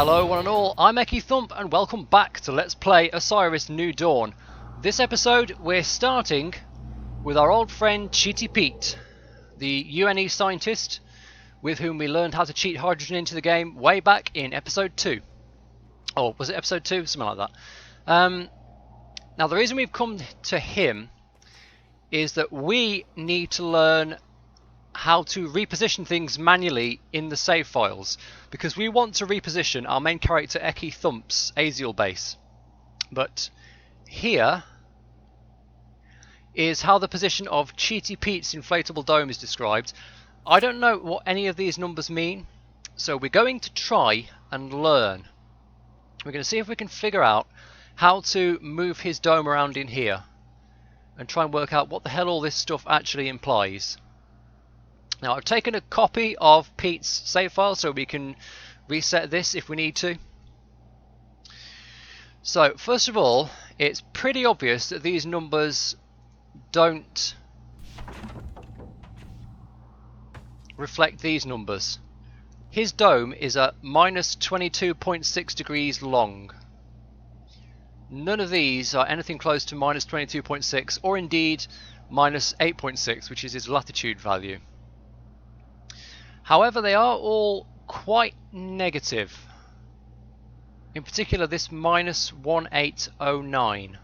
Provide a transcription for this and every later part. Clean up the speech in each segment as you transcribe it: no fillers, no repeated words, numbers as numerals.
Hello one and all, I'm EkkiThump and welcome back to Let's Play Osiris New Dawn. This episode we're starting with our old friend Cheaty Pete, the UNE scientist with whom we learned how to cheat hydrogen into the game way back in episode 2. Or was it episode 2? Something like that. Now the reason we've come to him is that we need to learn how to reposition things manually in the save files, because we want to reposition our main character EkkiThump's Aziel base. But here is how the position of Cheaty Pete's inflatable dome is described. I don't know what any of these numbers mean, so we're going to try and learn. We're going to see if we can figure out how to move his dome around in here and try and work out what the hell all this stuff actually implies. Now I've taken a copy of Pete's save file so we can reset this if we need to. So first of all, it's pretty obvious that these numbers don't reflect these numbers. His dome is at minus 22.6 degrees long. None of these are anything close to minus 22.6 or indeed minus 8.6, which is his latitude value. However, they are all quite negative. In particular, this minus 1809.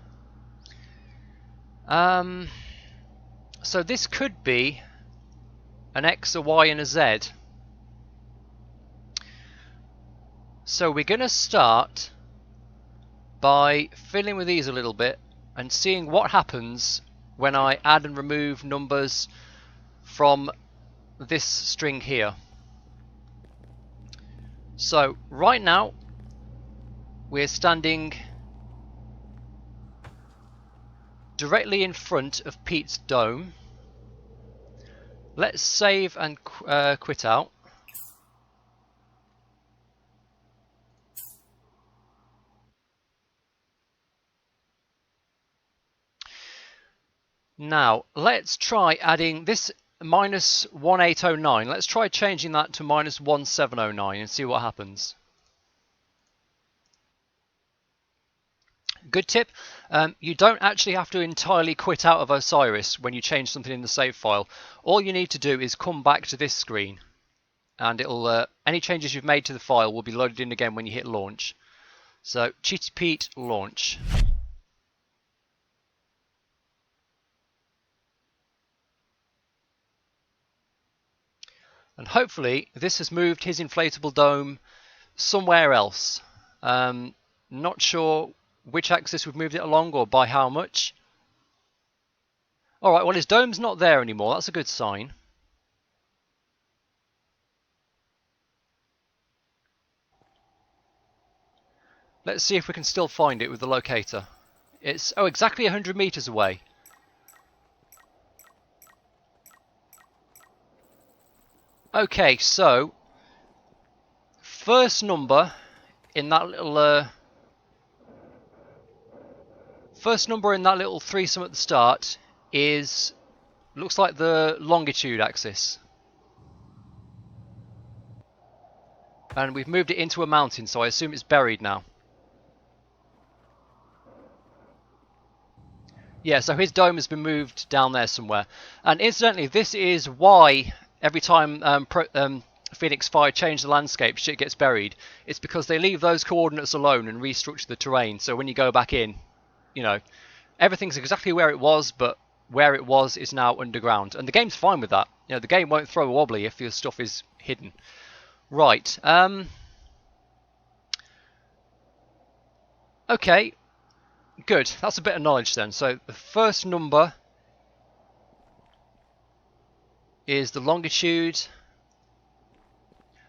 So this could be an X, a Y and a Z. So we're going to start by fiddling with these a little bit and seeing what happens when I add and remove numbers from this string here. So right now we're standing directly in front of Pete's dome. Let's save and quit out. Now let's try adding this minus 1809. Let's try changing that to minus 1709 and see what happens. Good tip, you don't actually have to entirely quit out of Osiris when you change something in the save file. All you need to do is come back to this screen and it'll any changes you've made to the file will be loaded in again when you hit launch. So Cheaty Pete launch. And hopefully this has moved his inflatable dome somewhere else. Not sure which axis we've moved it along or by how much. Alright, well his dome's not there anymore, that's a good sign. Let's see if we can still find it with the locator. It's exactly 100 meters away. Okay, so first number in that little threesome at the start looks like the longitude axis, and we've moved it into a mountain, so I assume it's buried now. Yeah, so his dome has been moved down there somewhere, and incidentally this is why every time Fenix Fire change the landscape, shit gets buried. It's because they leave those coordinates alone and restructure the terrain, so when you go back in, you know, everything's exactly where it was, but where it was is now underground. And the game's fine with that. You know, the game won't throw a wobbly if your stuff is hidden. Right. Okay. Good. That's a bit of knowledge then. So the first number is the longitude.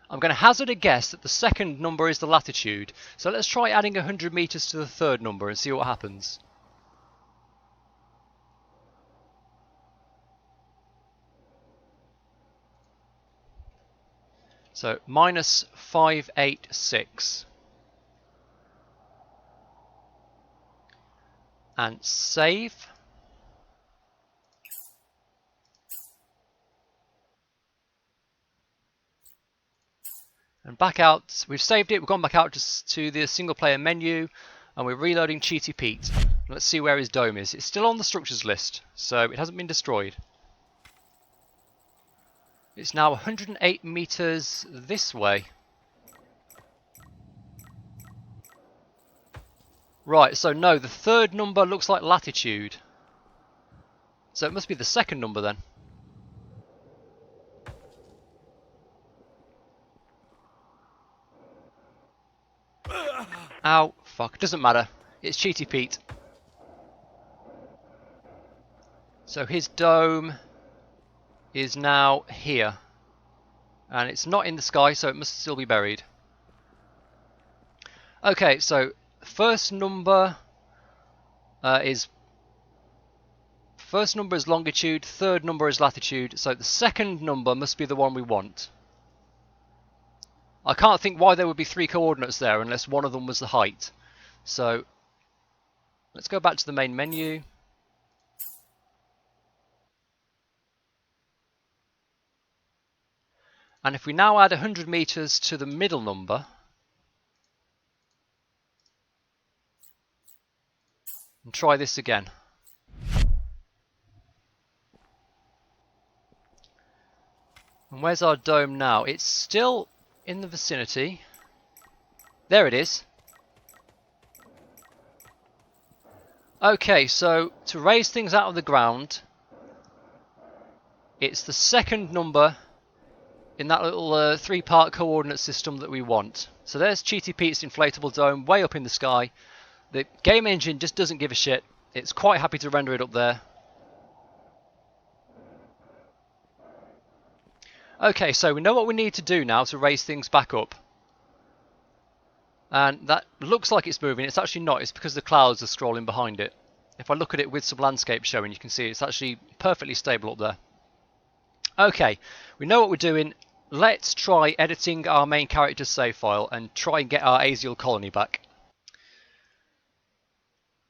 I'm going to hazard a guess that the second number is the latitude. So let's try adding 100 meters to the third number and see what happens. So minus 586. And save. And back out. We've saved it. We've gone back out to the single player menu, and we're reloading Cheaty Pete. Let's see where his dome is. It's still on the structures list, so it hasn't been destroyed. It's now 108 meters this way. Right, so no, the third number looks like latitude. So it must be the second number then. Ow, fuck, doesn't matter. It's Cheaty Pete. So his dome is now here. And it's not in the sky, so it must still be buried. Okay, so first number is longitude, third number is latitude, so the second number must be the one we want. I can't think why there would be 3 coordinates there unless one of them was the height. So let's go back to the main menu. And if we now add 100 meters to the middle number, and try this again. And where's our dome now? It's still in the vicinity. There it is. Okay, so to raise things out of the ground, it's the second number in that little 3-part coordinate system that we want. So there's Cheaty Pete's inflatable dome way up in the sky. The game engine just doesn't give a shit. It's quite happy to render it up there. Okay, so we know what we need to do now to raise things back up. And that looks like it's moving. It's actually not. It's because the clouds are scrolling behind it. If I look at it with some landscape showing, you can see it's actually perfectly stable up there. Okay, we know what we're doing. Let's try editing our main character's save file and try and get our Aziel colony back.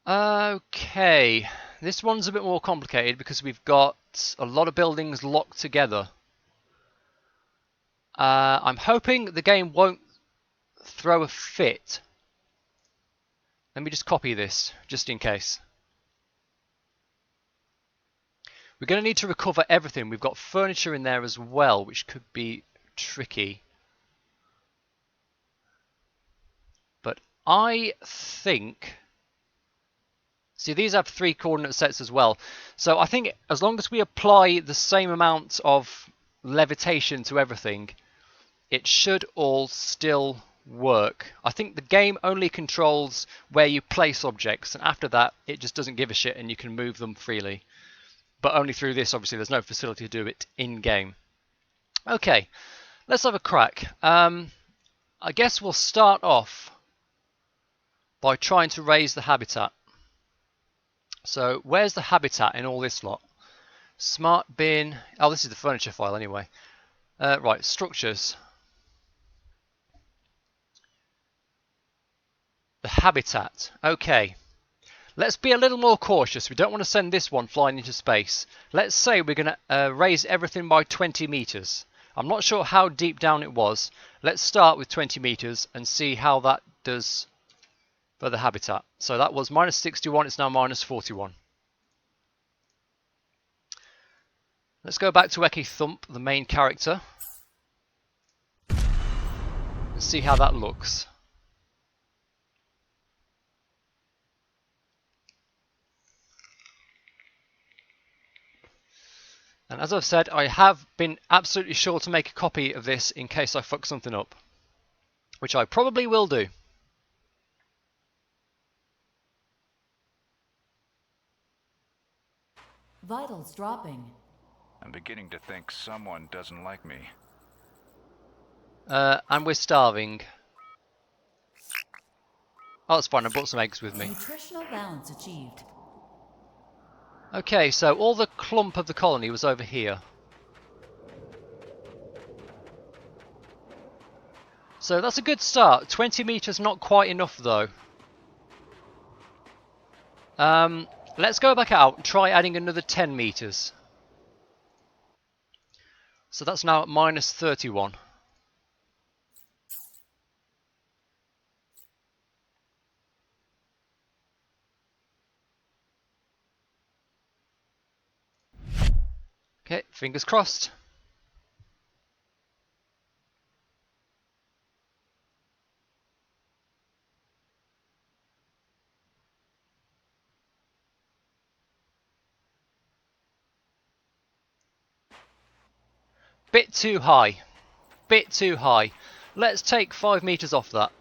Okay, this one's a bit more complicated because we've got a lot of buildings locked together. I'm hoping the game won't throw a fit. Let me just copy this, just in case. We're going to need to recover everything. We've got furniture in there as well, which could be tricky. But I think... See, these have 3 coordinate sets as well. So I think as long as we apply the same amount of levitation to everything, it should all still work. I think the game only controls where you place objects, and after that it just doesn't give a shit and you can move them freely. But only through this, obviously. There's no facility to do it in-game. Okay, let's have a crack. I guess we'll start off by trying to raise the habitat. So where's the habitat in all this lot? Smart bin. Oh, this is the furniture file anyway. Right, structures. The habitat. Okay. Let's be a little more cautious. We don't want to send this one flying into space. Let's say we're going to raise everything by 20 meters. I'm not sure how deep down it was. Let's start with 20 meters and see how that does for the habitat. So that was minus 61. It's now minus 41. Let's go back to EkkiThump, the main character, and see how that looks. And as I've said, I have been absolutely sure to make a copy of this in case I fuck something up, which I probably will do. Vitals dropping. I'm beginning to think someone doesn't like me. And we're starving. Oh, that's fine. I brought some eggs with me. Nutritional balance achieved. Okay, so all the clump of the colony was over here. So that's a good start. 20 meters, not quite enough though. Let's go back out and try adding another 10 meters. So that's now at minus 31. Okay, fingers crossed. Bit too high. Bit too high. Let's take 5 meters off that.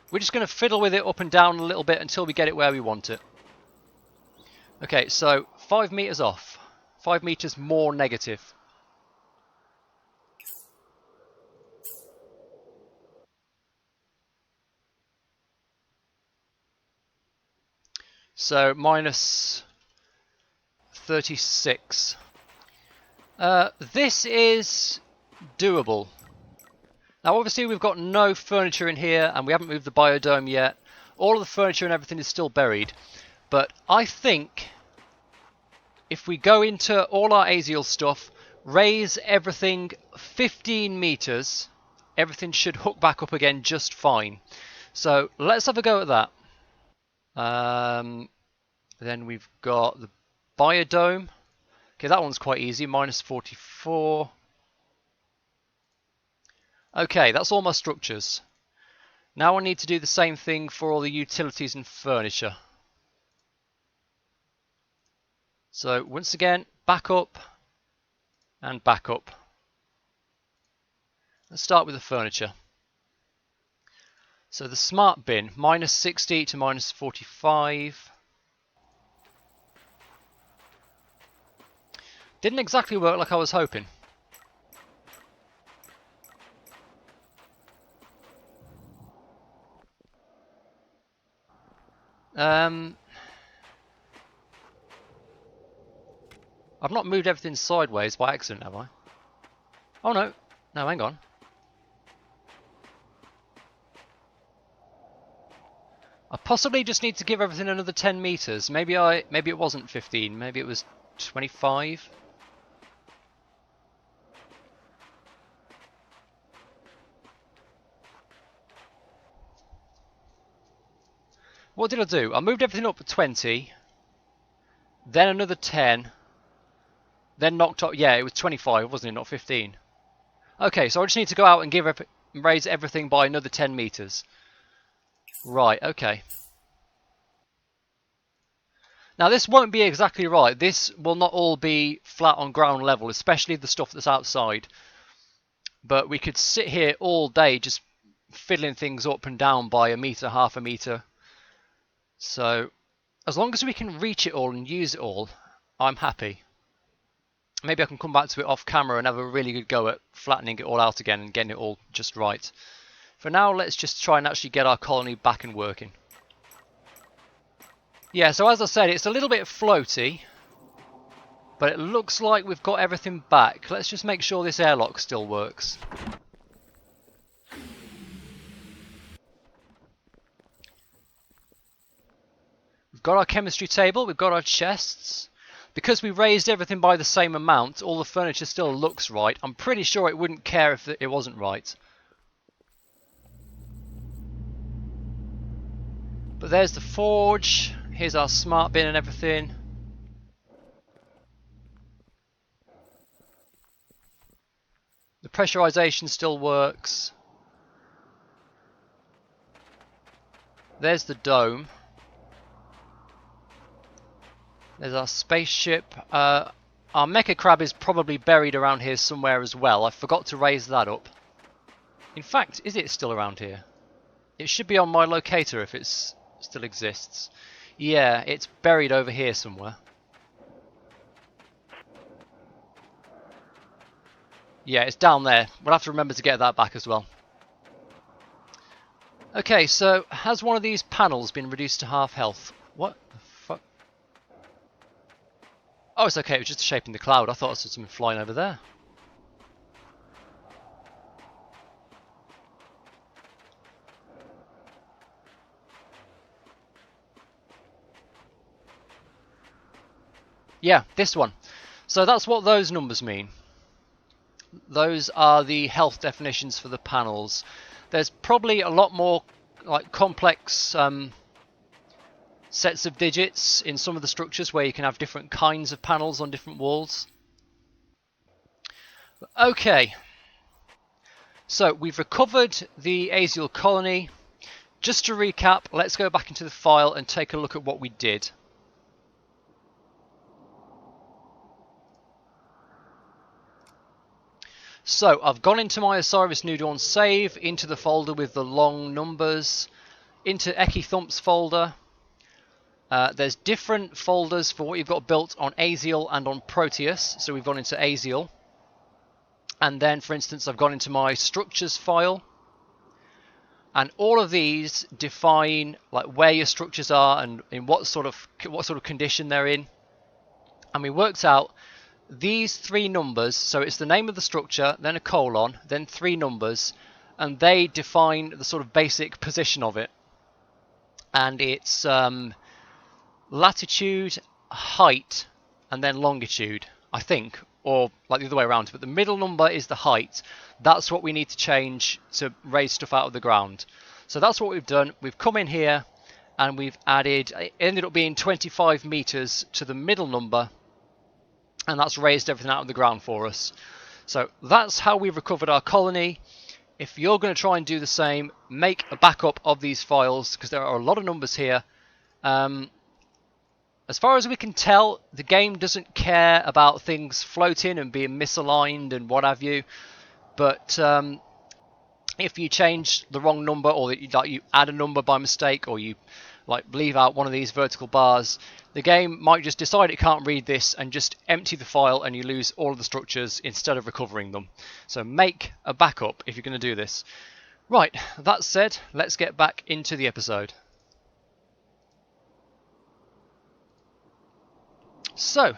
We're just going to fiddle with it up and down a little bit until we get it where we want it. Okay, so 5 meters off. 5 meters more negative. So minus 36. This is doable. Now obviously we've got no furniture in here and we haven't moved the biodome yet. All of the furniture and everything is still buried. But I think if we go into all our Aziel stuff, raise everything 15 meters, everything should hook back up again just fine. So let's have a go at that. Then we've got the biodome. Okay, that one's quite easy, minus 44. Okay, that's all my structures. Now I need to do the same thing for all the utilities and furniture. So once again, back up and back up. Let's start with the furniture. So the smart bin, minus 60 to minus 45. Didn't exactly work like I was hoping. I've not moved everything sideways by accident, have I? Oh no. No, hang on. I possibly just need to give everything another 10 meters. Maybe it wasn't 15, maybe it was 25. What did I do? I moved everything up to 20, then another 10, then knocked up. Yeah, it was 25, wasn't it? Not 15. Okay, so I just need to go out and raise everything by another 10 meters. Right, okay. Now this won't be exactly right. This will not all be flat on ground level, especially the stuff that's outside. But we could sit here all day just fiddling things up and down by a meter, half a meter. So as long as we can reach it all and use it all, I'm happy. Maybe I can come back to it off camera and have a really good go at flattening it all out again and getting it all just right. For now, let's just try and actually get our colony back and working. Yeah, so as I said, it's a little bit floaty, but it looks like we've got everything back. Let's just make sure this airlock still works. We've got our chemistry table, we've got our chests. Because we raised everything by the same amount, all the furniture still looks right. I'm pretty sure it wouldn't care if it wasn't right. But there's the forge. Here's our smart bin and everything. The pressurization still works. There's the dome. There's our spaceship. Our mecha crab is probably buried around here somewhere as well. I forgot to raise that up. In fact, is it still around here? It should be on my locator if it still exists. Yeah, it's buried over here somewhere. Yeah, it's down there. We'll have to remember to get that back as well. Okay, so has one of these panels been reduced to half health? What the fuck? Oh, it's okay. It was just a shape in the cloud. I thought I saw something flying over there. Yeah, this one. So that's what those numbers mean. Those are the health definitions for the panels. There's probably a lot more like complex sets of digits in some of the structures where you can have different kinds of panels on different walls. Okay. So we've recovered the Aziel colony. Just to recap, let's go back into the file and take a look at what we did. So I've gone into my Osiris New Dawn save, into the folder with the long numbers, into EkkiThump's folder. There's different folders for what you've got built on Aziel and on Proteus. So we've gone into Aziel. And then, for instance, I've gone into my structures file. And all of these define like where your structures are and in what sort of condition they're in. And we worked out these three numbers, so it's the name of the structure, then a colon, then three numbers, and they define the sort of basic position of it. And it's latitude, height, and then longitude, I think, or like the other way around, but the middle number is the height. That's what we need to change to raise stuff out of the ground. So that's what we've done. We've come in here and we've added, it ended up being 25 meters to the middle number, and that's raised everything out of the ground for us. So that's how we've recovered our colony. If you're going to try and do the same, make a backup of these files, because there are a lot of numbers here. As far as we can tell, the game doesn't care about things floating and being misaligned and what have you. But if you change the wrong number, or that you add a number by mistake, or you leave out one of these vertical bars, the game might just decide it can't read this and just empty the file, and you lose all of the structures instead of recovering them. So make a backup if you're going to do this. Right, that said, let's get back into the episode. So,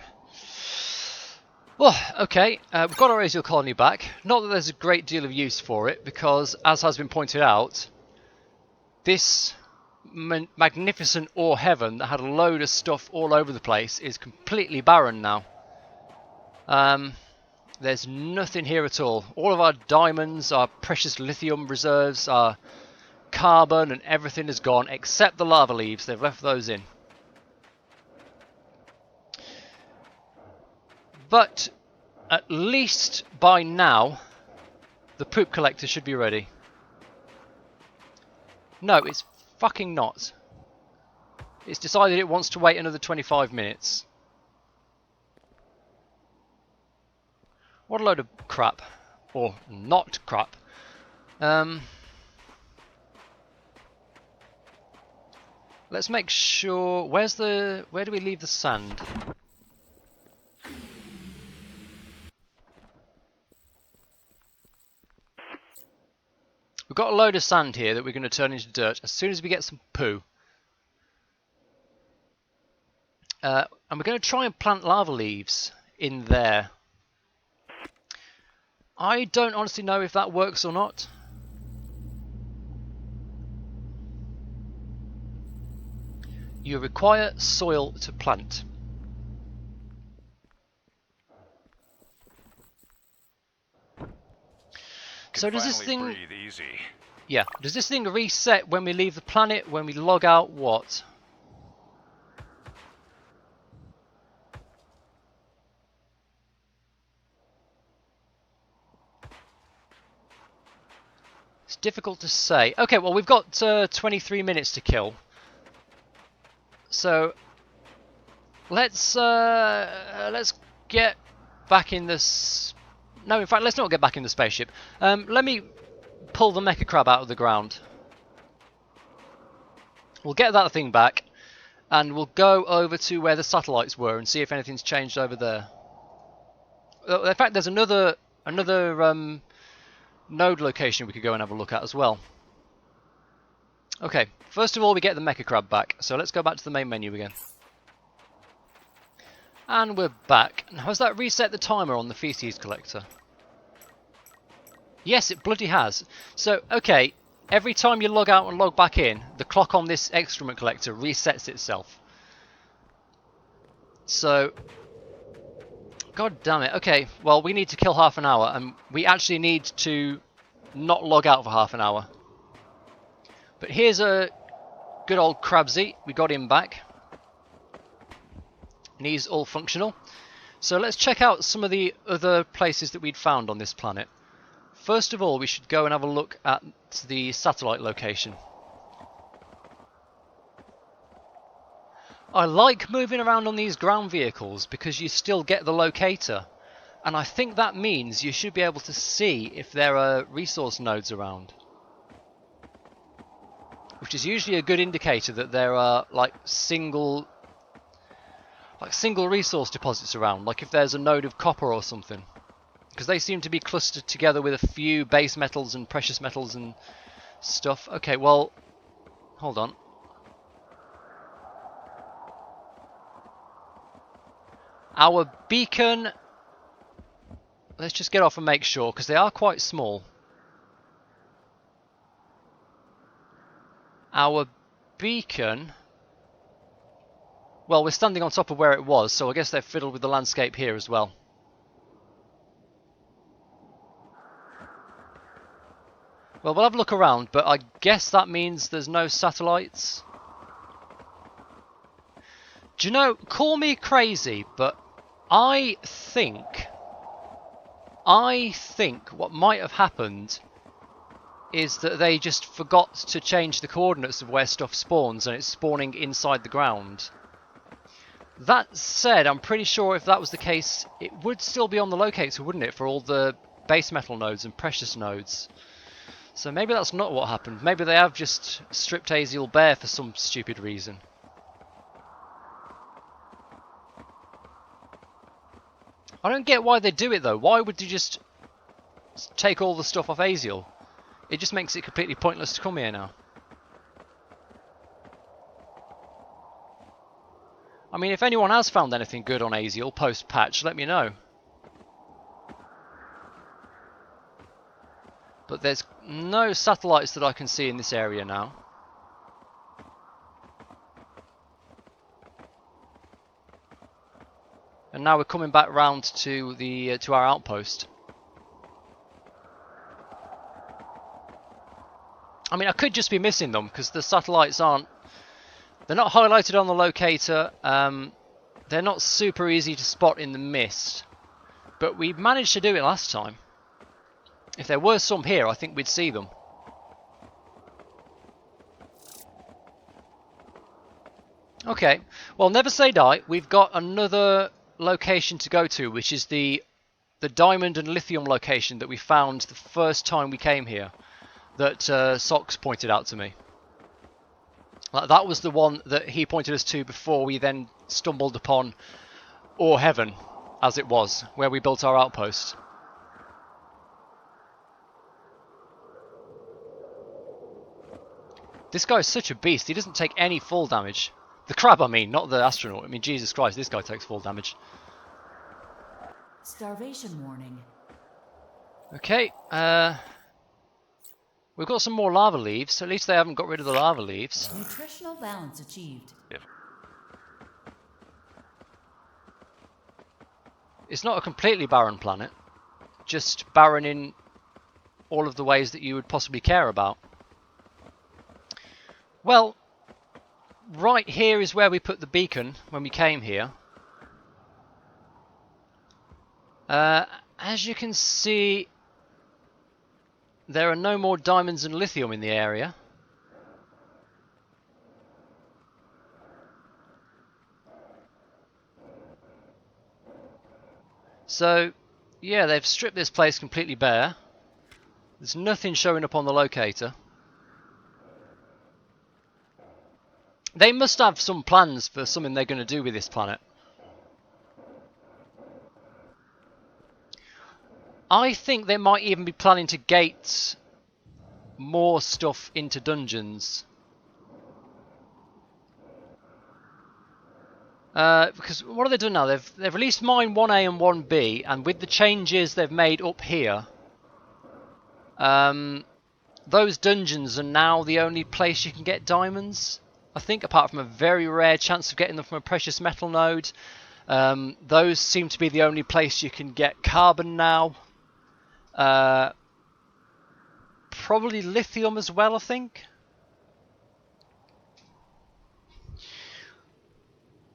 well, okay, we've got our Aziel colony back. Not that there's a great deal of use for it, because, as has been pointed out, this magnificent ore heaven that had a load of stuff all over the place is completely barren now. There's nothing here at all. All of our diamonds, our precious lithium reserves, our carbon and everything is gone except the lava leaves. They've left those in. But at least by now the poop collector should be ready. No, it's fucking not. It's decided it wants to wait another 25 minutes. What a load of crap. Or not crap. Let's make sure... Where do we leave the sand? We've got a load of sand here that we're going to turn into dirt as soon as we get some poo. And we're going to try and plant lava leaves in there. I don't honestly know if that works or not. You require soil to plant. So does this thing... breathe easy. Yeah. Does this thing reset when we leave the planet, when we log out, what? It's difficult to say. Okay, well we've got 23 minutes to kill. So let's get back in this... No, in fact, let's not get back in the spaceship. Let me pull the mecha crab out of the ground. We'll get that thing back, and we'll go over to where the satellites were and see if anything's changed over there. In fact, there's another node location we could go and have a look at as well. Okay, first of all, we get the mecha crab back. So let's go back to the main menu again. And we're back. Now, has that reset the timer on the feces collector? Yes, it bloody has. So, okay, every time you log out and log back in, the clock on this excrement collector resets itself. So, god damn it. Okay, well, we need to kill half an hour, and we actually need to not log out for half an hour. But here's a good old Crabsy. We got him back. And he's all functional. So let's check out some of the other places that we'd found on this planet. First of all, we should go and have a look at the satellite location. I like moving around on these ground vehicles because you still get the locator. And I think that means you should be able to see if there are resource nodes around. Which is usually a good indicator that there are like single resource deposits around, like if there's a node of copper or something. Because they seem to be clustered together with a few base metals and precious metals and stuff. Okay, well, hold on. Our beacon, let's just get off and make sure, because they are quite small. Our beacon, well, we're standing on top of where it was, so I guess they've fiddled with the landscape here as well. Well, we'll have a look around, but I guess that means there's no satellites. Do you know, call me crazy, but I think what might have happened is that they just forgot to change the coordinates of where stuff spawns and it's spawning inside the ground. That said, I'm pretty sure if that was the case, it would still be on the locator, wouldn't it, for all the base metal nodes and precious nodes. So maybe that's not what happened. Maybe they have just stripped Aziel bare for some stupid reason. I don't get why they do it though. Why would you just take all the stuff off Aziel? It just makes it completely pointless to come here now. I mean, if anyone has found anything good on Aziel post-patch, let me know. But there's no satellites that I can see in this area now. And now we're coming back round to the to our outpost. I mean, I could just be missing them because the satellites aren't. They're not highlighted on the locator. They're not super easy to spot in the mist. But we managed to do it last time. If there were some here, I think we'd see them. Okay, well, never say die. We've got another location to go to, which is the diamond and lithium location that we found the first time we came here, that Sox pointed out to me. That was the one that he pointed us to before we then stumbled upon Ore Heaven, as it was, where we built our outpost. This guy is such a beast. He doesn't take any fall damage. The crab, I mean, not the astronaut. I mean, Jesus Christ, this guy takes fall damage. Starvation warning. Okay, we've got some more lava leaves. At least they haven't got rid of the lava leaves. Nutritional balance achieved. It's not a completely barren planet. Just barren in all of the ways that you would possibly care about. Well, right here is where we put the beacon when we came here. As you can see, there are no more diamonds and lithium in the area. So, yeah, they've stripped this place completely bare. There's nothing showing up on the locator. They must have some plans for something they're going to do with this planet. I think they might even be planning to gate more stuff into dungeons. Because what have they done now? They've released mine 1A and 1B, and with the changes they've made up here, those dungeons are now the only place you can get diamonds. I think, apart from a very rare chance of getting them from a precious metal node. Those seem to be the only place you can get carbon now. Probably lithium as well, I think.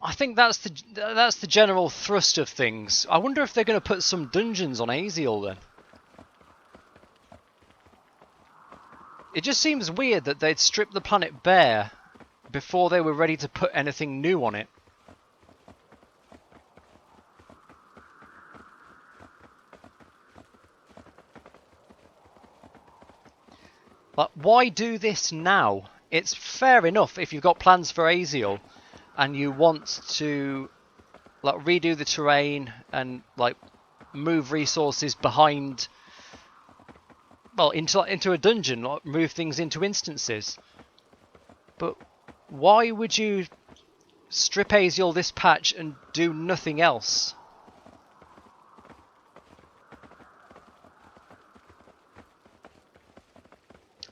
I think that's the general thrust of things. I wonder if they're going to put some dungeons on Aziel then. It just seems weird that they'd strip the planet bare before they were ready to put anything new on it. But why do this now? It's fair enough if you've got plans for Aziel and you want to like redo the terrain and like move resources behind, well, into a dungeon, like move things into instances. But why would you strip Aziel this patch and do nothing else?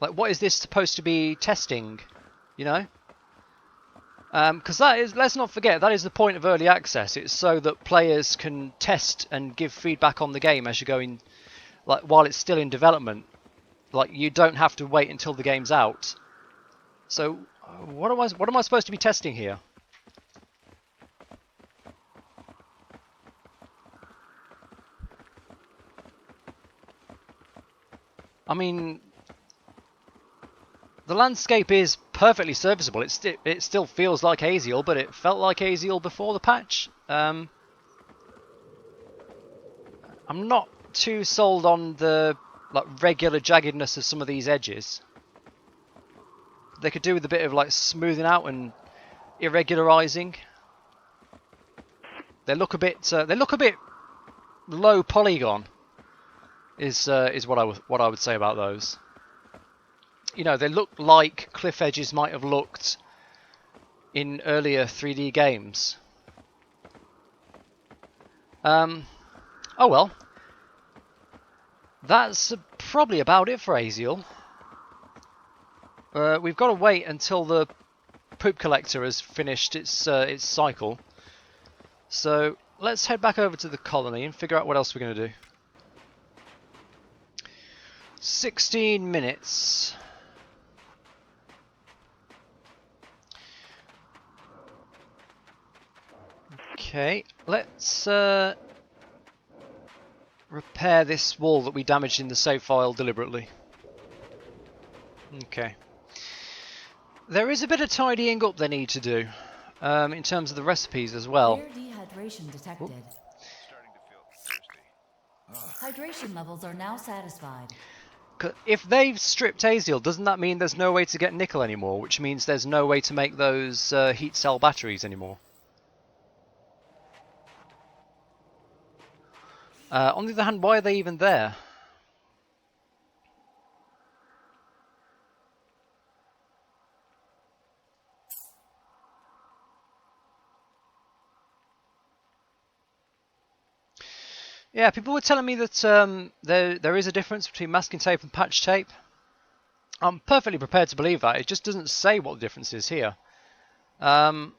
Like, what is this supposed to be testing? You know? Because that is, let's not forget, that is the point of early access. It's so that players can test and give feedback on the game as you're going, like, while it's still in development. Like, you don't have to wait until the game's out. So, what am I supposed to be testing here? I mean, the landscape is perfectly serviceable. It still feels like Aziel, but it felt like Aziel before the patch. I'm not too sold on the like regular jaggedness of some of these edges. They could do with a bit of like smoothing out and irregularizing. They look a bit low polygon. Is what I would say about those. You know, they look like cliff edges might have looked in earlier 3D games. Oh well. That's probably about it for Aziel. We've got to wait until the poop collector has finished its cycle. So let's head back over to the colony and figure out what else we're going to do. 16 minutes. Okay, let's repair this wall that we damaged in the save file deliberately. Okay. There is a bit of tidying up they need to do, in terms of the recipes as well. Rare dehydration detected. Starting to feel thirsty. Hydration levels are now satisfied. If they've stripped Aziel, doesn't that mean there's no way to get nickel anymore? Which means there's no way to make those heat cell batteries anymore. On the other hand, why are they even there? Yeah, people were telling me that there is a difference between masking tape and patch tape. I'm perfectly prepared to believe that. It just doesn't say what the difference is here. There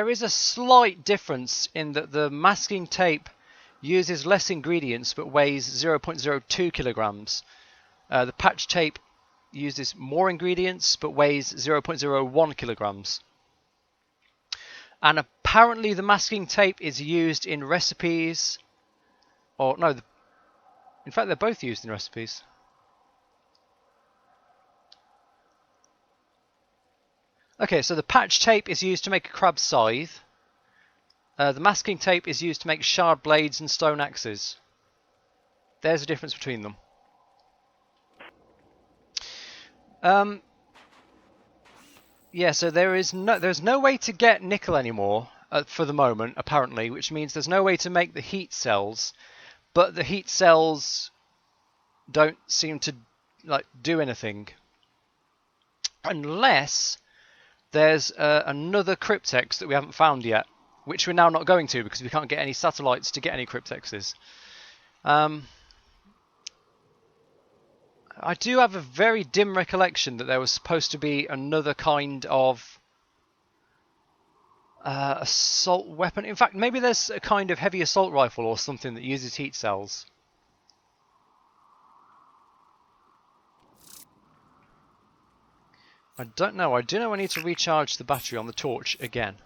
is a slight difference in that the masking tape uses less ingredients but weighs 0.02 kilograms. The patch tape uses more ingredients but weighs 0.01 kilograms. And apparently the masking tape is used in recipes, or no, in fact they're both used in recipes. Okay, so the patch tape is used to make a crab scythe. The masking tape is used to make shard blades and stone axes. There's a difference between them. Yeah, so there's no way to get nickel anymore for the moment, apparently, which means there's no way to make the heat cells, but the heat cells don't seem to like do anything unless there's another cryptex that we haven't found yet, which we're now not going to because we can't get any satellites to get any cryptexes. I do have a very dim recollection that there was supposed to be another kind of assault weapon. In fact, maybe there's a kind of heavy assault rifle or something that uses heat cells. I don't know. I do know I need to recharge the battery on the torch again.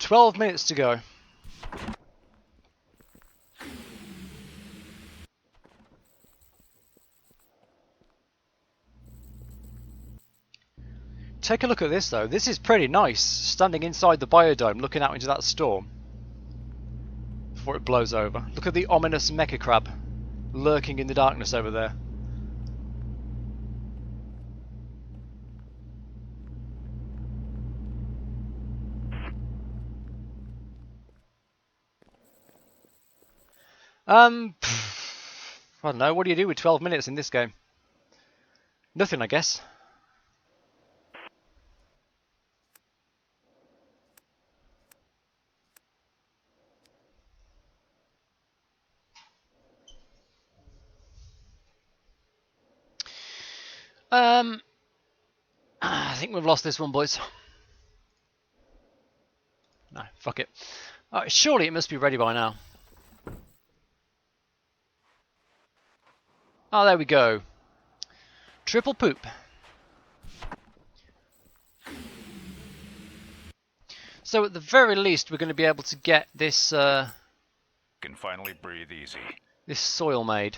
12 minutes to go. Take a look at this though. This is pretty nice, standing inside the biodome looking out into that storm before it blows over. Look at the ominous mecha crab lurking in the darkness over there. I don't know, what do you do with 12 minutes in this game? Nothing, I guess. I think we've lost this one, boys. No, fuck it. Alright, surely it must be ready by now. Oh, there we go. Triple poop. So at the very least, we're going to be able to get this Can finally breathe easy. this soil made.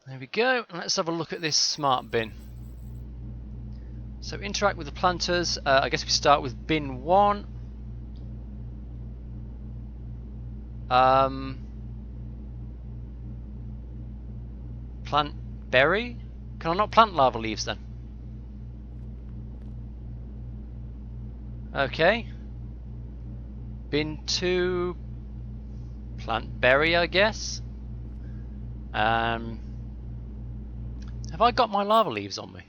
There we go. Let's have a look at this smart bin. So interact with the planters. I guess we start with bin 1. Plant berry? Can I not plant lava leaves then? Okay. Bin 2. Plant berry, I guess. Have I got my lava leaves on me?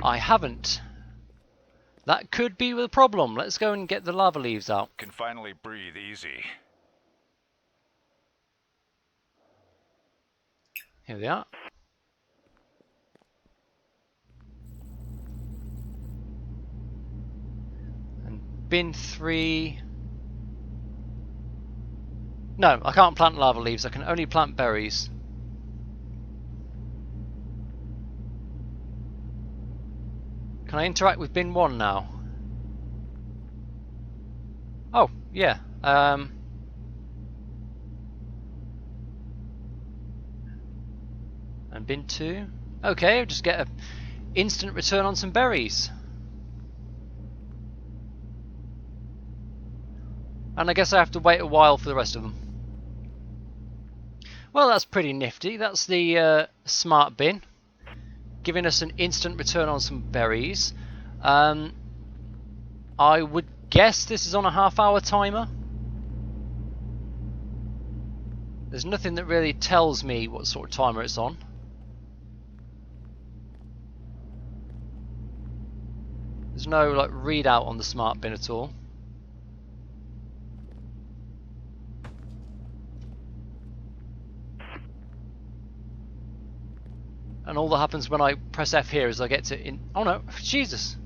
I haven't. That could be the problem. Let's go and get the lava leaves out. Can finally breathe easy. Here they are. And bin 3. No, I can't plant lava leaves. I can only plant berries. Can I interact with bin 1 now? Oh, yeah. And bin 2. Okay, I'll just get an instant return on some berries. And I guess I have to wait a while for the rest of them. Well, that's pretty nifty. That's the smart bin, giving us an instant return on some berries. I would guess this is on a half-hour timer. There's nothing that really tells me what sort of timer it's on. There's no like readout on the smart bin at all. And all that happens when I press F here is I get to oh no, Jesus.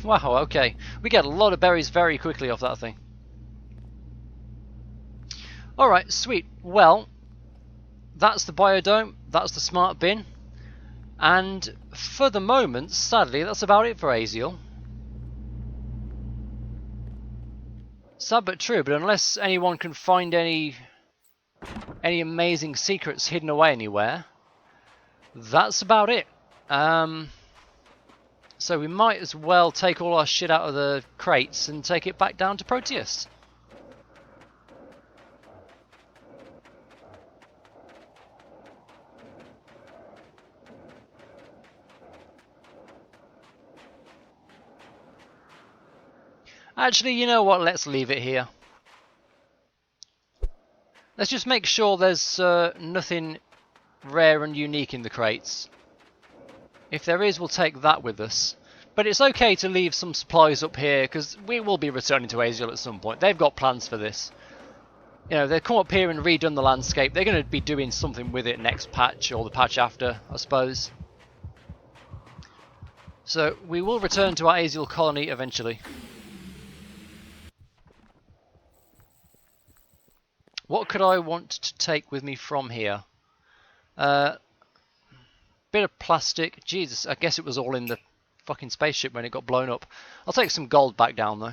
Wow, okay. We get a lot of berries very quickly off that thing. Alright, sweet. Well, that's the biodome, that's the smart bin. And for the moment, sadly, that's about it for Aziel. Sad but true, but unless anyone can find any amazing secrets hidden away anywhere, that's about it. So we might as well take all our shit out of the crates and take it back down to Proteus. Actually, you know what? Let's leave it here. Let's just make sure there's nothing rare and unique in the crates. If there is, we'll take that with us. But it's okay to leave some supplies up here, because we will be returning to Aziel at some point. They've got plans for this. You know, they've come up here and redone the landscape. They're going to be doing something with it next patch, or the patch after, I suppose. So, we will return to our Aziel colony eventually. could I want to take with me from here? Bit of plastic. Jesus, I guess it was all in the fucking spaceship when it got blown up. I'll take some gold back down though.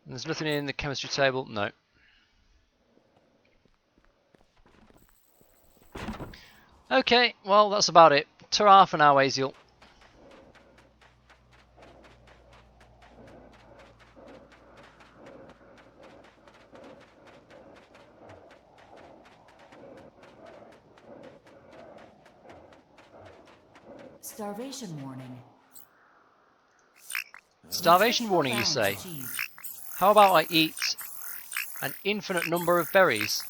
There's nothing in the chemistry table. No. Okay, well that's about it. Ta-ra for now, Aziel. Starvation warning. Starvation warning, you say? How about I eat an infinite number of berries?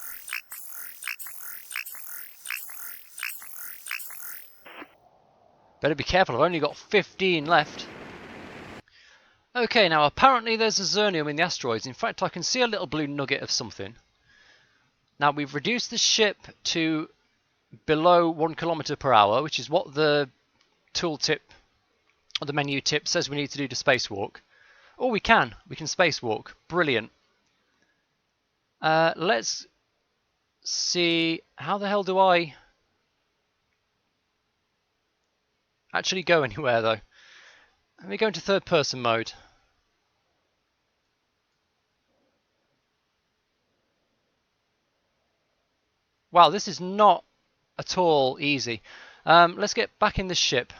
Better be careful, I've only got 15 left. Okay, now apparently there's a zirnium in the asteroids. In fact, I can see a little blue nugget of something. Now we've reduced the ship to below 1 kilometer per hour, which is what the tooltip or the menu tip says we need to do to spacewalk. Oh, we can spacewalk. Brilliant. Let's see, how the hell do I actually go anywhere though? Let me go into third person mode. Wow, this is not at all easy. Let's get back in the ship.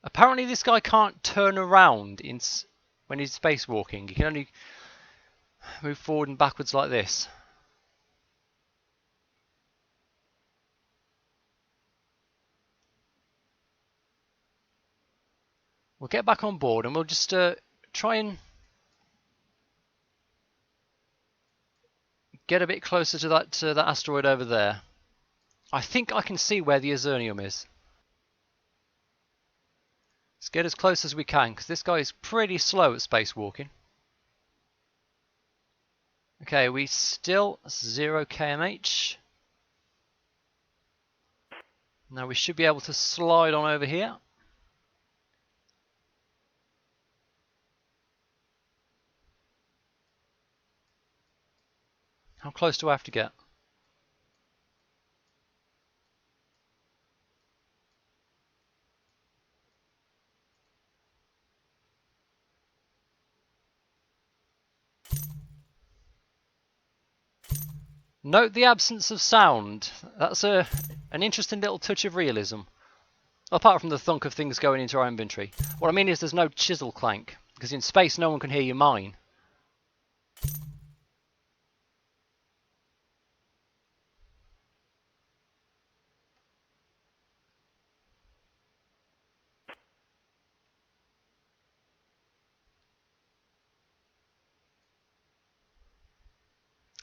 Apparently this guy can't turn around when he's spacewalking. He can only move forward and backwards like this. We'll get back on board and we'll just try and get a bit closer to that asteroid over there. I think I can see where the Azurnium is. Let's get as close as we can, because this guy is pretty slow at spacewalking. Okay, we still 0 kmh. Now we should be able to slide on over here. How close do I have to get? Note the absence of sound. That's an interesting little touch of realism. Apart from the thunk of things going into our inventory. What I mean is there's no chisel clank, because in space no one can hear you mine.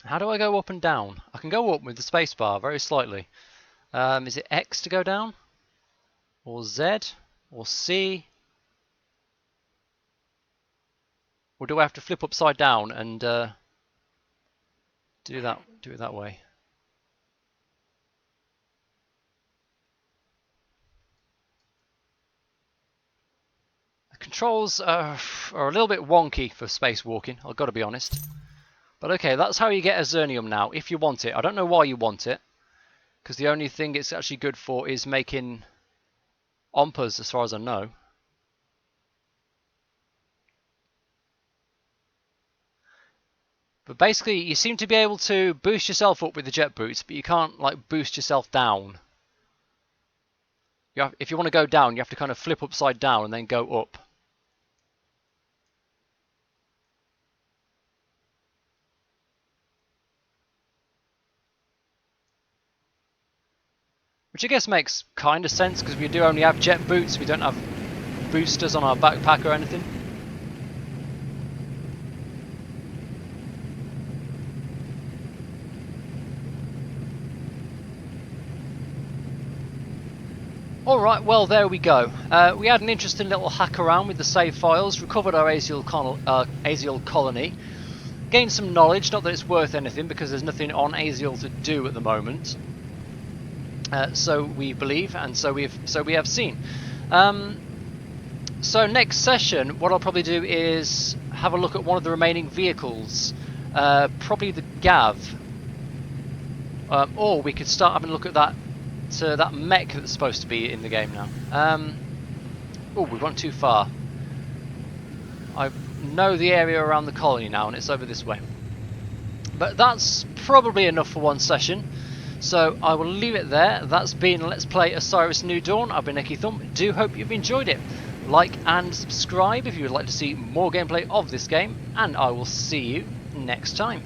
How do I go up and down? I can go up with the spacebar very slightly. Is it X to go down? Or Z? Or C? Or do I have to flip upside down and do it that way? The controls are a little bit wonky for spacewalking, I've got to be honest. But okay, that's how you get Azurnium now, if you want it. I don't know why you want it, because the only thing it's actually good for is making Ompas, as far as I know. But basically, you seem to be able to boost yourself up with the jet boots, but you can't like boost yourself down. If you want to go down, you have to kind of flip upside down and then go up. Which I guess makes kind of sense, because we do only have jet boots, we don't have boosters on our backpack or anything. Alright, well there we go. We had an interesting little hack around with the save files, recovered our Aziel colony, gained some knowledge, not that it's worth anything because there's nothing on Aziel to do at the moment. So we believe, and so we have seen. So next session, what I'll probably do is have a look at one of the remaining vehicles, probably the Gav, or we could start having a look at that mech that's supposed to be in the game now. Oh, we went too far. I know the area around the colony now, and it's over this way. But that's probably enough for one session. So I will leave it there. That's been Let's Play Osiris New Dawn. I've been EkkiThump. Do hope you've enjoyed it. Like and subscribe if you would like to see more gameplay of this game, and I will see you next time.